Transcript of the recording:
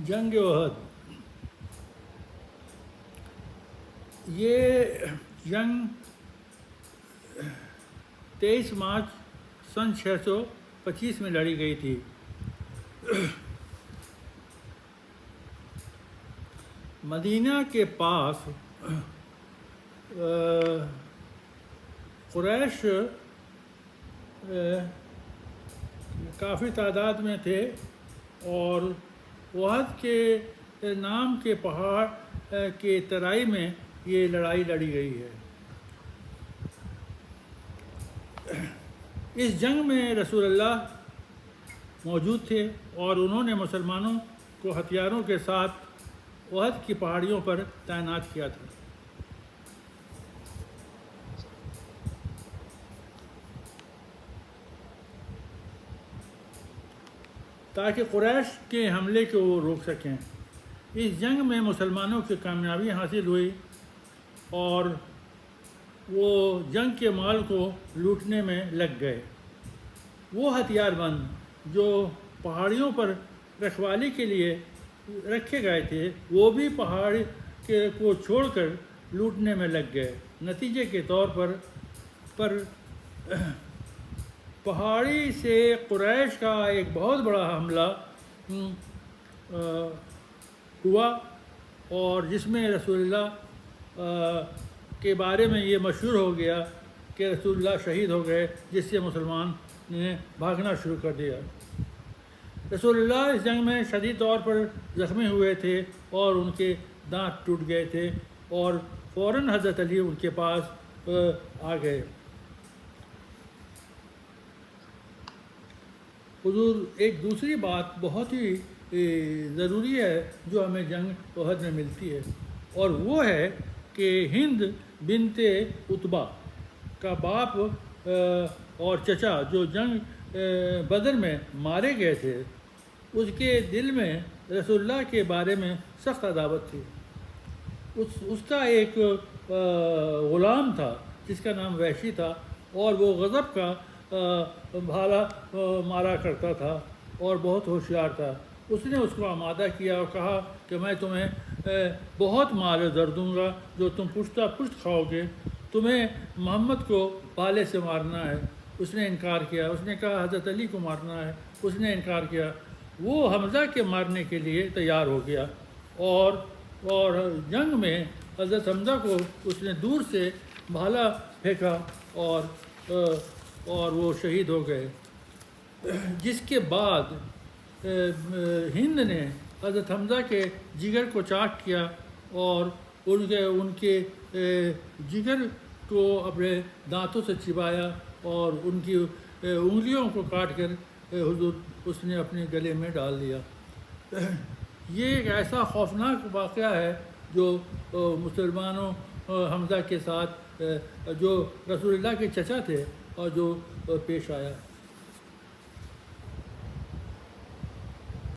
جنگ احد، یہ جنگ 23 مارچ سن 625 میں لڑی گئی تھی۔ مدینہ کے پاس قریش کافی تعداد میں تھے، اور احد کے نام کے پہاڑ کے ترائی میں یہ لڑائی لڑی گئی ہے۔ اس جنگ میں رسول اللہ موجود تھے، اور انہوں نے مسلمانوں کو ہتھیاروں کے ساتھ احد کی پہاڑیوں پر تعینات کیا تھا۔ تاکہ قریش کے حملے کو وہ روک سکیں۔ اس جنگ میں مسلمانوں کی کامیابی حاصل ہوئی، اور وہ جنگ کے مال کو لوٹنے میں لگ گئے۔ وہ ہتھیار بند جو پہاڑیوں پر رکھوالی کے لیے رکھے گئے تھے، وہ بھی پہاڑ کو چھوڑ کر لوٹنے میں لگ گئے۔ نتیجے کے طور پر پہاڑی سے قریش کا ایک بہت بڑا حملہ ہوا، اور جس میں رسول اللہ کے بارے میں یہ مشہور ہو گیا کہ رسول اللہ شہید ہو گئے، جس سے مسلمان نے بھاگنا شروع کر دیا۔ رسول اللہ اس جنگ میں شدید طور پر زخمی ہوئے تھے، اور ان کے دانت ٹوٹ گئے تھے، اور فوراً حضرت علی ان کے پاس آ گئے۔ حضور، ایک دوسری بات بہت ہی ضروری ہے جو ہمیں جنگ احد میں ملتی ہے، اور وہ ہے کہ ہند بنت عتبہ کا باپ اور چچا جو جنگ بدر میں مارے گئے تھے، اس کے دل میں رسول اللہ کے بارے میں سخت عداوت تھی۔ اس کا ایک غلام تھا جس کا نام وحشی تھا، اور وہ غضب کا بھالا مارا کرتا تھا اور بہت ہوشیار تھا۔ اس نے اس کو آمادہ کیا اور کہا کہ میں تمہیں بہت مال زر دوں گا جو تم پشتہ پشت کھاؤ گے، تمہیں محمد کو بھالے سے مارنا ہے۔ اس نے انکار کیا۔ اس نے کہا حضرت علی کو مارنا ہے۔ اس نے انکار کیا۔ وہ حمزہ کے مارنے کے لیے تیار ہو گیا، اور جنگ میں حضرت حمزہ کو اس نے دور سے بھالا پھینکا، اور وہ شہید ہو گئے۔ جس کے بعد ہند نے حضرت حمزہ کے جگر کو چاک کیا، اور ان کے جگر کو اپنے دانتوں سے چبایا، اور ان کی انگلیوں کو کاٹ کر حضور اس نے اپنے گلے میں ڈال دیا۔ یہ ایک ایسا خوفناک واقعہ ہے جو مسلمانوں حمزہ کے ساتھ جو رسول اللہ کے چچا تھے اور جو پیش آیا۔